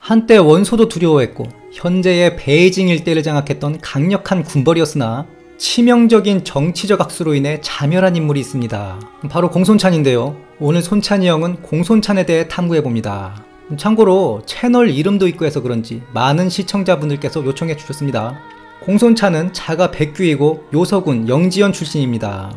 한때 원소도 두려워했고 현재의 베이징 일대를 장악했던 강력한 군벌이었으나 치명적인 정치적 악수로 인해 자멸한 인물이 있습니다. 바로 공손찬인데요. 오늘 손찬이 형은 공손찬에 대해 탐구해봅니다. 참고로 채널 이름도 있고 해서 그런지 많은 시청자분들께서 요청해 주셨습니다. 공손찬은 자가 백규이고 요서군 영지연 출신입니다.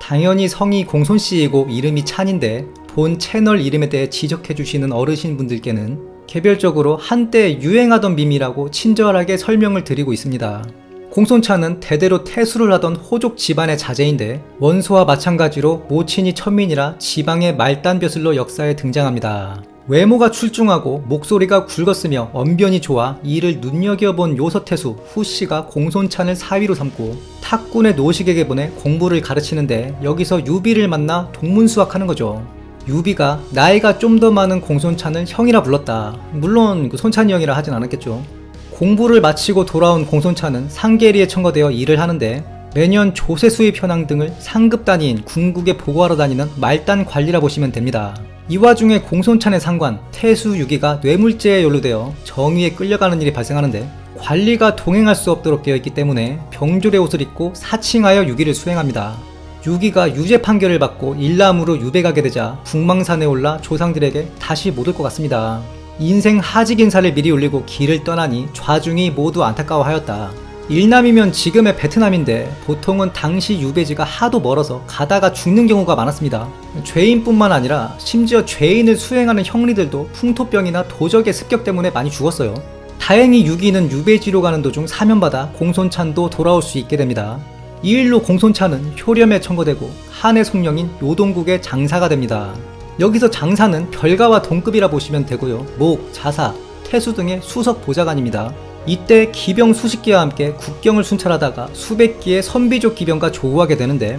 당연히 성이 공손씨이고 이름이 찬인데 본 채널 이름에 대해 지적해 주시는 어르신분들께는 개별적으로 한때 유행하던 밈이라고 친절하게 설명을 드리고 있습니다. 공손찬은 대대로 태수를 하던 호족 집안의 자제인데 원소와 마찬가지로 모친이 천민이라 지방의 말단벼슬로 역사에 등장합니다. 외모가 출중하고 목소리가 굵었으며 언변이 좋아 이를 눈여겨본 요서태수 후씨가 공손찬을 사위로 삼고 탁군의 노식에게 보내 공부를 가르치는데 여기서 유비를 만나 동문수학하는 거죠. 유비가 나이가 좀 더 많은 공손찬을 형이라 불렀다. 물론 손찬이 형이라 하진 않았겠죠. 공부를 마치고 돌아온 공손찬은 상계리에 청거되어 일을 하는데 매년 조세 수입 현황 등을 상급 단위인 군국에 보고하러 다니는 말단 관리라 보시면 됩니다. 이 와중에 공손찬의 상관 태수 유기가 뇌물죄에 연루되어 정의에 끌려가는 일이 발생하는데 관리가 동행할 수 없도록 되어 있기 때문에 병졸의 옷을 입고 사칭하여 유기를 수행합니다. 유기가 유죄 판결을 받고 일남으로 유배가게 되자 북망산에 올라 조상들에게 다시 못 올 것 같습니다. 인생 하직 인사를 미리 올리고 길을 떠나니 좌중이 모두 안타까워하였다. 일남이면 지금의 베트남인데 보통은 당시 유배지가 하도 멀어서 가다가 죽는 경우가 많았습니다. 죄인뿐만 아니라 심지어 죄인을 수행하는 형리들도 풍토병이나 도적의 습격 때문에 많이 죽었어요. 다행히 유기는 유배지로 가는 도중 사면받아 공손찬도 돌아올 수 있게 됩니다. 이 일로 공손찬은 효렴에 청거되고 한해 송령인 요동국의 장사가 됩니다. 여기서 장사는 별가와 동급이라 보시면 되고요. 목, 자사, 태수 등의 수석 보좌관입니다. 이때 기병 수십 기와 함께 국경을 순찰하다가 수백 기의 선비족 기병과 조우하게 되는데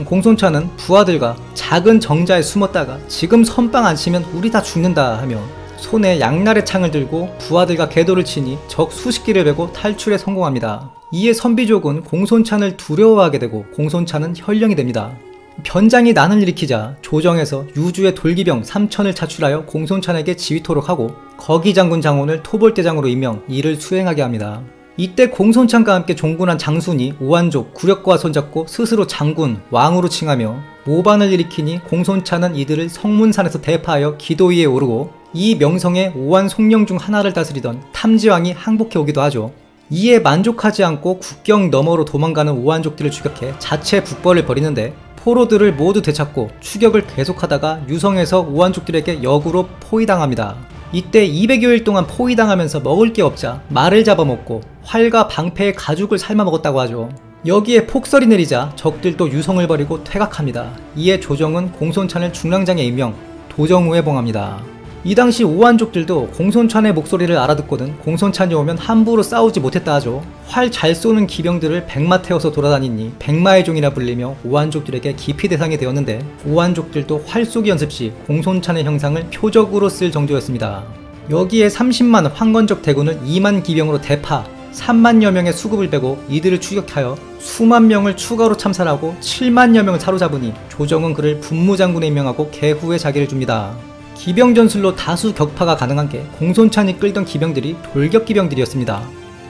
공손찬은 부하들과 작은 정자에 숨었다가 지금 선빵 안 치면 우리 다 죽는다 하며 손에 양날의 창을 들고 부하들과 궤도를 치니 적 수십 기를 베고 탈출에 성공합니다. 이에 선비족은 공손찬을 두려워하게 되고 공손찬은 현령이 됩니다. 변장이 난을 일으키자 조정에서 유주의 돌기병 3천을 차출하여 공손찬에게 지휘토록 하고 거기장군 장원을 토벌대장으로 임명 이를 수행하게 합니다. 이때 공손찬과 함께 종군한 장순이 오한족 구력과 손잡고 스스로 장군, 왕으로 칭하며 모반을 일으키니 공손찬은 이들을 성문산에서 대파하여 기도위에 오르고 이 명성에 오한 송령 중 하나를 다스리던 탐지왕이 항복해 오기도 하죠. 이에 만족하지 않고 국경 너머로 도망가는 오한족들을 추격해 자체 북벌을 벌이는데 포로들을 모두 되찾고 추격을 계속하다가 유성에서 오한족들에게 역으로 포위당합니다. 이때 200여일 동안 포위당하면서 먹을 게 없자 말을 잡아먹고 활과 방패의 가죽을 삶아먹었다고 하죠. 여기에 폭설이 내리자 적들도 유성을 버리고 퇴각합니다. 이에 조정은 공손찬을 중랑장에 임명, 도정우에 봉합니다. 이 당시 오한족들도 공손찬의 목소리를 알아듣거든 공손찬이 오면 함부로 싸우지 못했다 하죠. 활 잘 쏘는 기병들을 백마 태워서 돌아다니니 백마의 종이라 불리며 오한족들에게 기피 대상이 되었는데 오한족들도 활쏘기 연습 시 공손찬의 형상을 표적으로 쓸 정도였습니다. 여기에 30만 황건적 대군을 2만 기병으로 대파, 3만여 명의 수급을 빼고 이들을 추격하여 수만 명을 추가로 참살하고 7만여 명을 사로잡으니 조정은 그를 분무장군에 임명하고 개후에 자기를 줍니다. 기병 전술로 다수 격파가 가능한 게 공손찬이 끌던 기병들이 돌격기병들이었습니다.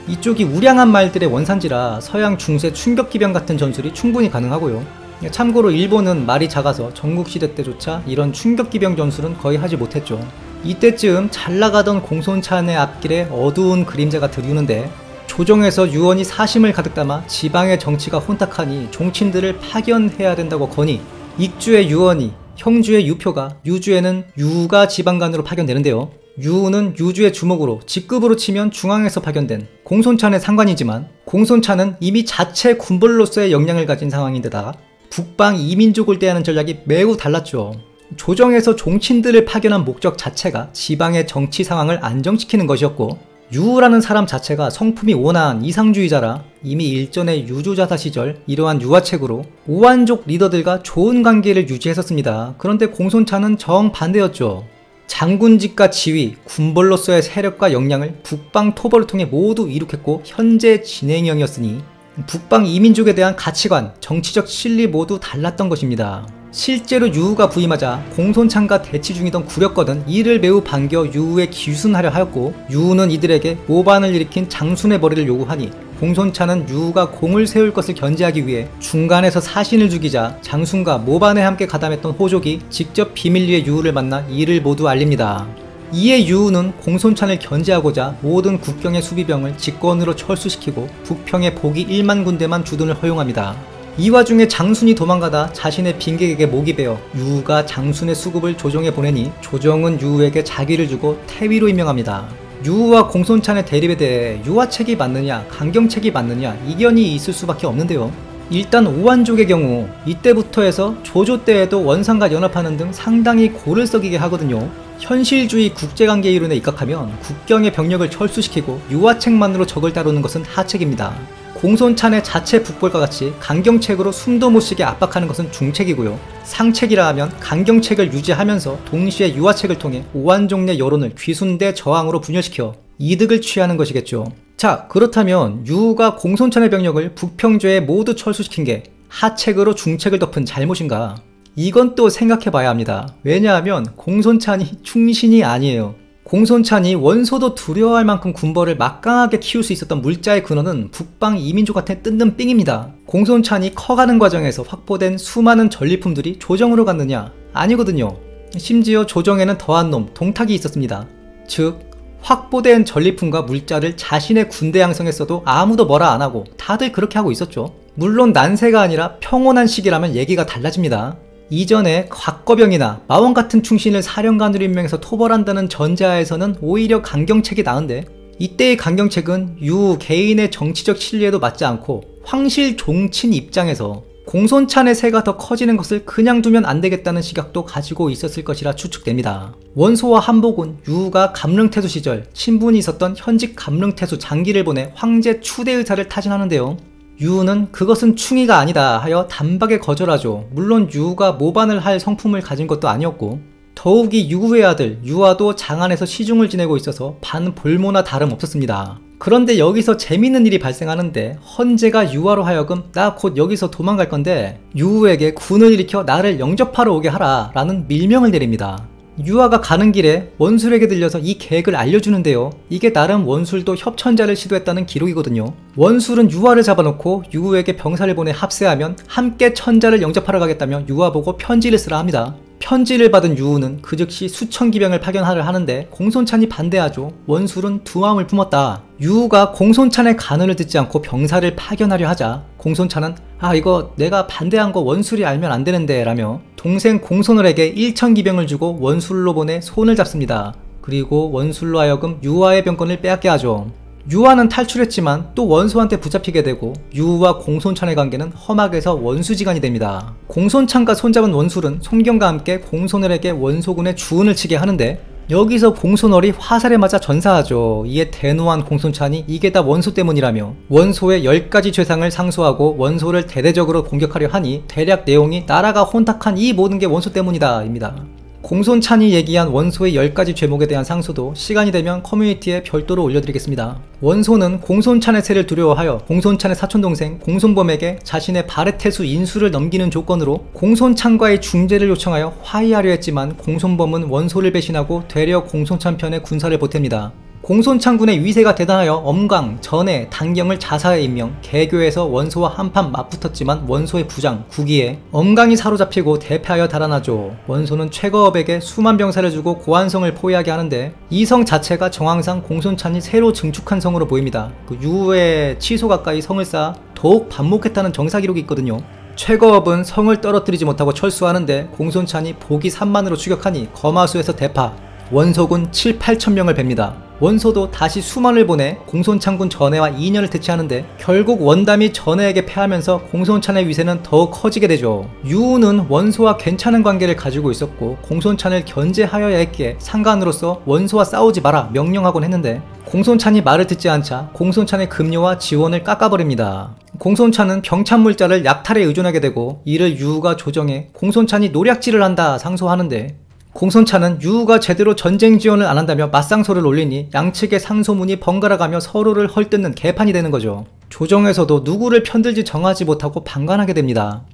이쪽이 우량한 말들의 원산지라 서양 중세 충격기병 같은 전술이 충분히 가능하고요. 참고로 일본은 말이 작아서 전국시대 때조차 이런 충격기병 전술은 거의 하지 못했죠. 이때쯤 잘나가던 공손찬의 앞길에 어두운 그림자가 들이우는데 조정에서 유언이 사심을 가득 담아 지방의 정치가 혼탁하니 종친들을 파견해야 된다고 거니 익주의 유언이 형주의 유표가 유주에는 유가 지방관으로 파견되는데요. 유는 유주의 주목으로 직급으로 치면 중앙에서 파견된 공손찬의 상관이지만 공손찬은 이미 자체 군벌로서의 역량을 가진 상황인데다 북방 이민족을 대하는 전략이 매우 달랐죠. 조정에서 종친들을 파견한 목적 자체가 지방의 정치 상황을 안정시키는 것이었고 유라는 사람 자체가 성품이 온화한 이상주의자라 이미 일전의 유조자사 시절 이러한 유화책으로 오한족 리더들과 좋은 관계를 유지했었습니다. 그런데 공손찬은 정반대였죠. 장군직과 지위, 군벌로서의 세력과 역량을 북방 토벌을 통해 모두 이룩했고 현재 진행형이었으니 북방 이민족에 대한 가치관, 정치적 실리 모두 달랐던 것입니다. 실제로 유우가 부임하자 공손찬과 대치 중이던 구력거든 이를 매우 반겨 유우에 귀순하려 하였고, 유우는 이들에게 모반을 일으킨 장순의 머리를 요구하니 공손찬은 유우가 공을 세울 것을 견제하기 위해 중간에서 사신을 죽이자 장순과 모반에 함께 가담했던 호족이 직접 비밀리에 유우를 만나 이를 모두 알립니다. 이에 유우는 공손찬을 견제하고자 모든 국경의 수비병을 직권으로 철수시키고 북평에 복이 1만 군대만 주둔을 허용합니다. 이 와중에 장순이 도망가다 자신의 빈객에게 목이 베어 유우가 장순의 수급을 조정에 보내니 조정은 유우에게 자기를 주고 태위로 임명합니다. 유우와 공손찬의 대립에 대해 유화책이 맞느냐 강경책이 맞느냐 이견이 있을 수밖에 없는데요. 일단 오한족의 경우 이때부터 해서 조조 때에도 원상과 연합하는 등 상당히 골을 썩이게 하거든요. 현실주의 국제관계 이론에 입각하면 국경의 병력을 철수시키고 유화책만으로 적을 다루는 것은 하책입니다. 공손찬의 자체 북벌과 같이 강경책으로 숨도 못 쉬게 압박하는 것은 중책이고요. 상책이라 하면 강경책을 유지하면서 동시에 유화책을 통해 오한족 내 여론을 귀순대 저항으로 분열시켜 이득을 취하는 것이겠죠. 자, 그렇다면 유우가 공손찬의 병력을 북평주에 모두 철수시킨 게 하책으로 중책을 덮은 잘못인가? 이건 또 생각해봐야 합니다. 왜냐하면 공손찬이 충신이 아니에요. 공손찬이 원소도 두려워할 만큼 군벌을 막강하게 키울 수 있었던 물자의 근원은 북방 이민족한테 뜯는 삥입니다. 공손찬이 커가는 과정에서 확보된 수많은 전리품들이 조정으로 갔느냐? 아니거든요. 심지어 조정에는 더한 놈, 동탁이 있었습니다. 즉 확보된 전리품과 물자를 자신의 군대 양성에 써도 아무도 뭐라 안하고 다들 그렇게 하고 있었죠. 물론 난세가 아니라 평온한 시기라면 얘기가 달라집니다. 이전에 곽거병이나 마원 같은 충신을 사령관으로 임명해서 토벌한다는 전제하에서는 오히려 강경책이 나은데, 이때의 강경책은 유우 개인의 정치적 신뢰에도 맞지 않고 황실 종친 입장에서 공손찬의 세가 더 커지는 것을 그냥 두면 안 되겠다는 시각도 가지고 있었을 것이라 추측됩니다. 원소와 한복은 유우가 감릉태수 시절 친분이 있었던 현직 감릉태수 장기를 보내 황제 추대 의사를 타진하는데요. 유우는 그것은 충의가 아니다 하여 단박에 거절하죠. 물론 유우가 모반을 할 성품을 가진 것도 아니었고, 더욱이 유우의 아들 유아도 장안에서 시중을 지내고 있어서 반볼모나 다름없었습니다. 그런데 여기서 재밌는 일이 발생하는데, 헌제가 유아로 하여금 나 곧 여기서 도망갈 건데 유우에게 군을 일으켜 나를 영접하러 오게 하라 라는 밀명을 내립니다. 유아가 가는 길에 원술에게 들려서 이 계획을 알려주는데요. 이게 나름 원술도 협천자를 시도했다는 기록이거든요. 원술은 유아를 잡아놓고 유우에게 병사를 보내 합세하면 함께 천자를 영접하러 가겠다며 유아 보고 편지를 쓰라 합니다. 편지를 받은 유우는 그 즉시 수천 기병을 파견하려 하는데 공손찬이 반대하죠. 원술은 두 마음을 품었다. 유우가 공손찬의 간언을 듣지 않고 병사를 파견하려 하자 공손찬은 이거 내가 반대한 거 원술이 알면 안 되는데 라며 동생 공손을에게 1000기병을 주고 원술로 보내 손을 잡습니다. 그리고 원술로 하여금 유아의 병권을 빼앗게 하죠. 유아는 탈출했지만 또 원소한테 붙잡히게 되고 유우와 공손찬의 관계는 험악해서 원수지간이 됩니다. 공손찬과 손잡은 원술은 손경과 함께 공손을에게 원소군의 주운을 치게 하는데, 여기서 공손얼이 화살에 맞아 전사하죠. 이에 대노한 공손찬이 이게 다 원소 때문이라며 원소의 10가지 죄상을 상소하고 원소를 대대적으로 공격하려 하니 대략 내용이 나라가 혼탁한 이 모든 게 원소 때문이다 입니다. 공손찬이 얘기한 원소의 10가지 죄목에 대한 상소도 시간이 되면 커뮤니티에 별도로 올려드리겠습니다. 원소는 공손찬의 세를 두려워하여 공손찬의 사촌동생 공손범에게 자신의 바레테수 인수를 넘기는 조건으로 공손찬과의 중재를 요청하여 화해하려 했지만 공손범은 원소를 배신하고 되려 공손찬 편에 군사를 보탭니다. 공손찬군의 위세가 대단하여 엄강, 전해, 단경을 자사에 임명, 개교에서 원소와 한판 맞붙었지만 원소의 부장, 구기에 엄강이 사로잡히고 대패하여 달아나죠. 원소는 최거업에게 수만 병사를 주고 고안성을 포위하게 하는데, 이 성 자체가 정황상 공손찬이 새로 증축한 성으로 보입니다. 그 유후에 치소 가까이 성을 쌓아 더욱 반목했다는 정사 기록이 있거든요. 최거업은 성을 떨어뜨리지 못하고 철수하는데 공손찬이 복이 3만으로 추격하니 거마수에서 대파, 원소군 7~8천명을 뵙니다. 원소도 다시 수만을 보내 공손찬군 전해와 2년을 대치하는데 결국 원담이 전해에게 패하면서 공손찬의 위세는 더욱 커지게 되죠. 유우는 원소와 괜찮은 관계를 가지고 있었고 공손찬을 견제하여야 했기에 상관으로서 원소와 싸우지 마라 명령하곤 했는데, 공손찬이 말을 듣지 않자 공손찬의 급료와 지원을 깎아버립니다. 공손찬은 병찬물자를 약탈에 의존하게 되고 이를 유우가 조정해 공손찬이 노략질을 한다 상소하는데, 공손찬은 유우가 제대로 전쟁 지원을 안 한다며 맞상소를 올리니 양측의 상소문이 번갈아가며 서로를 헐뜯는 개판이 되는 거죠. 조정에서도 누구를 편들지 정하지 못하고 방관하게 됩니다.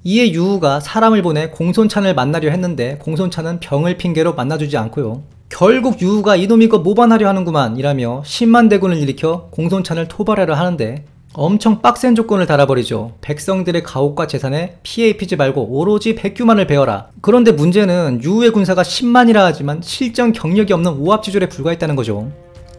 이에 유우가 사람을 보내 공손찬을 만나려 했는데 공손찬은 병을 핑계로 만나주지 않고요. 결국 유우가 이놈이 거 모반하려 하는구만 이라며 10만 대군을 일으켜 공손찬을 토벌하려 하는데 엄청 빡센 조건을 달아버리죠. 백성들의 가옥과 재산에 피해 입히지 말고 오로지 백규만을 베어라. 그런데 문제는 유우의 군사가 10만이라 하지만 실전 경력이 없는 오합지졸에 불과했다는 거죠.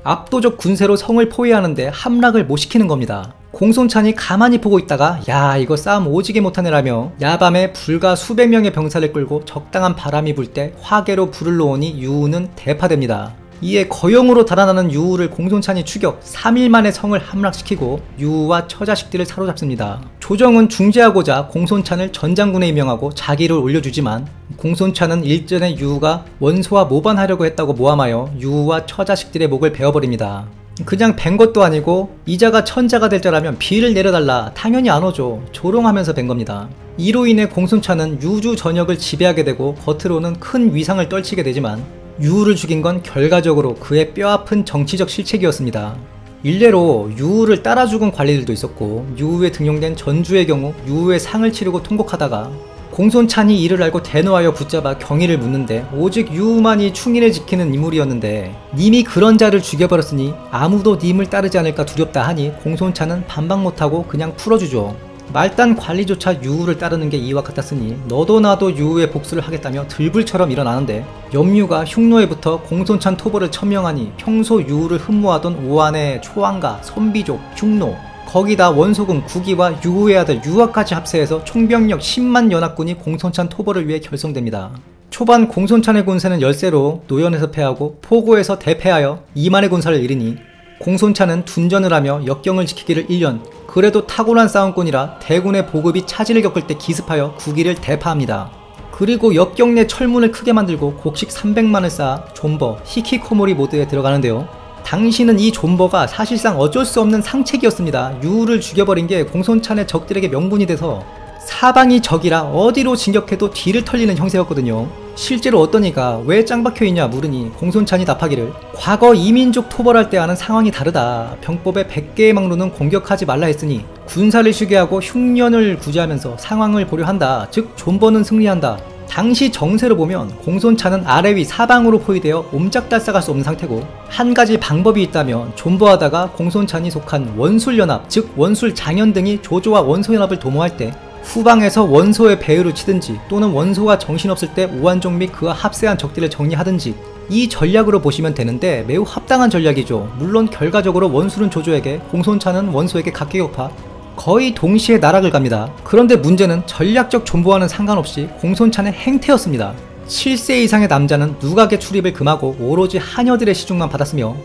압도적 군세로 성을 포위하는데 함락을 못 시키는 겁니다. 공손찬이 가만히 보고 있다가 야 이거 싸움 오지게 못하네라며 야밤에 불과 수백 명의 병사를 끌고 적당한 바람이 불 때 화개로 불을 놓으니 유우는 대파됩니다. 이에 거용으로 달아나는 유우를 공손찬이 추격 3일 만에 성을 함락시키고 유우와 처자식들을 사로잡습니다. 조정은 중재하고자 공손찬을 전장군에 임명하고 자기를 올려주지만 공손찬은 일전에 유우가 원소와 모반하려고 했다고 모함하여 유우와 처자식들의 목을 베어버립니다. 그냥 벤 것도 아니고 이자가 천자가 될 자라면 비를 내려달라 당연히 안 오죠. 조롱하면서 벤 겁니다. 이로 인해 공손찬은 유주 전역을 지배하게 되고 겉으로는 큰 위상을 떨치게 되지만 유우를 죽인 건 결과적으로 그의 뼈아픈 정치적 실책이었습니다. 일례로 유우를 따라 죽은 관리들도 있었고 유우에 등용된 전주의 경우 유우의 상을 치르고 통곡하다가 공손찬이 이를 알고 대노하여 붙잡아 경위를 묻는데 오직 유우만이 충인을 지키는 인물이었는데 님이 그런 자를 죽여버렸으니 아무도 님을 따르지 않을까 두렵다 하니 공손찬은 반박 못하고 그냥 풀어주죠. 말단 관리조차 유우를 따르는 게 이와 같았으니 너도 나도 유우의 복수를 하겠다며 들불처럼 일어나는데 염류가 흉노에부터 공손찬 토벌을 천명하니 평소 유우를 흠모하던 오한의 초안가, 선비족, 흉노 거기다 원소군 구기와 유우의 아들 유아까지 합세해서 총병력 10만 연합군이 공손찬 토벌을 위해 결성됩니다. 초반 공손찬의 군세는 열세로 노연에서 패하고 포고에서 대패하여 2만의 군사를 잃으니 공손찬은 둔전을 하며 역경을 지키기를 1년 그래도 타고난 싸움꾼이라 대군의 보급이 차질을 겪을 때 기습하여 구기를 대파합니다. 그리고 역경 내 철문을 크게 만들고 곡식 300만을 쌓아 존버, 히키코모리 모드에 들어가는데요. 당시는 이 존버가 사실상 어쩔 수 없는 상책이었습니다. 유우를 죽여버린 게 공손찬의 적들에게 명분이 돼서 사방이 적이라 어디로 진격해도 뒤를 털리는 형세였거든요. 실제로 어떤 이가 왜 짱박혀있냐 물으니 공손찬이 답하기를 과거 이민족 토벌할 때와는 상황이 다르다. 병법에 100개의 망루는 공격하지 말라 했으니 군사를 쉬게 하고 흉년을 구제하면서 상황을 보려 한다. 즉 존버는 승리한다. 당시 정세로 보면 공손찬은 아래 위 사방으로 포위되어 옴짝달싹할 수 없는 상태고 한 가지 방법이 있다면 존버하다가 공손찬이 속한 원술연합 즉 원술장현 등이 조조와 원소연합을 도모할 때 후방에서 원소의 배후를 치든지 또는 원소가 정신없을 때 오한종 및 그와 합세한 적들을 정리하든지 이 전략으로 보시면 되는데 매우 합당한 전략이죠. 물론 결과적으로 원술은 조조에게 공손찬은 원소에게 각계격파 거의 동시에 나락을 갑니다. 그런데 문제는 전략적 존버와는 상관없이 공손찬의 행태였습니다. 7세 이상의 남자는 누각의 출입을 금하고 오로지 하녀들의 시중만 받았으며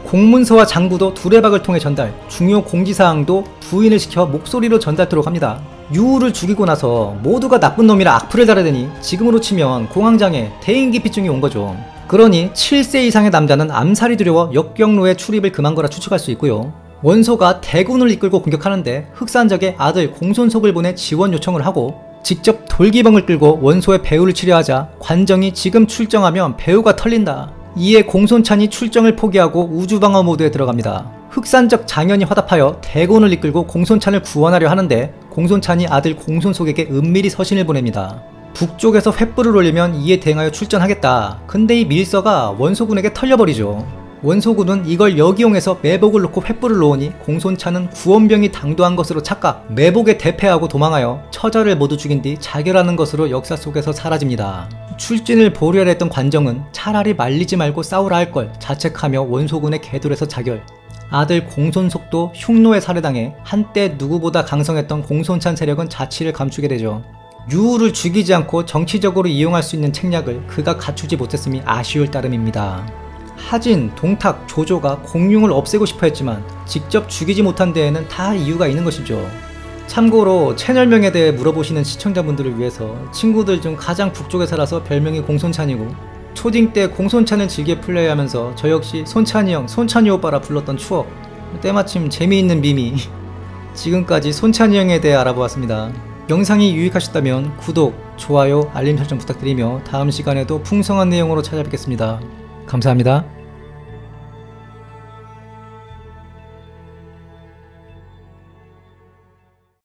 공문서와 장부도 두레박을 통해 전달, 중요 공지사항도 부인을 시켜 목소리로 전달토록 합니다. 유우를 죽이고 나서 모두가 나쁜 놈이라 악플을 달아대니 지금으로 치면 공황장애, 대인기피증이 온 거죠. 그러니 7세 이상의 남자는 암살이 두려워 역경로에 출입을 금한 거라 추측할 수 있고요. 원소가 대군을 이끌고 공격하는데 흑산적의 아들 공손속을 보내 지원 요청을 하고 직접 돌기병을 끌고 원소의 배후를 치려하자 관정이 지금 출정하면 배후가 털린다. 이에 공손찬이 출정을 포기하고 우주방어 모드에 들어갑니다. 흑산적 장현이 화답하여 대군을 이끌고 공손찬을 구원하려 하는데 공손찬이 아들 공손속에게 은밀히 서신을 보냅니다. 북쪽에서 횃불을 올리면 이에 대응하여 출전하겠다. 근데 이 밀서가 원소군에게 털려버리죠. 원소군은 이걸 역이용해서 매복을 놓고 횃불을 놓으니 공손찬은 구원병이 당도한 것으로 착각, 매복에 대패하고 도망하여 처자를 모두 죽인 뒤 자결하는 것으로 역사 속에서 사라집니다. 출진을 보류하려 했던 관정은 차라리 말리지 말고 싸우라 할 걸 자책하며 원소군의 궤돌에서 자결. 아들 공손속도 흉노에 살해당해 한때 누구보다 강성했던 공손찬 세력은 자취를 감추게 되죠. 유우를 죽이지 않고 정치적으로 이용할 수 있는 책략을 그가 갖추지 못했음이 아쉬울 따름입니다. 하진, 동탁, 조조가 공룡을 없애고 싶어 했지만 직접 죽이지 못한 데에는 다 이유가 있는 것이죠. 참고로 채널명에 대해 물어보시는 시청자분들을 위해서 친구들 중 가장 북쪽에 살아서 별명이 공손찬이고 초딩 때 공손찬을 즐겨 플레이하면서 저 역시 손찬이 형, 손찬이 오빠라 불렀던 추억, 때마침 재미있는 미미 지금까지 손찬이 형에 대해 알아보았습니다. 영상이 유익하셨다면 구독, 좋아요, 알림 설정 부탁드리며 다음 시간에도 풍성한 내용으로 찾아뵙겠습니다. 감사합니다.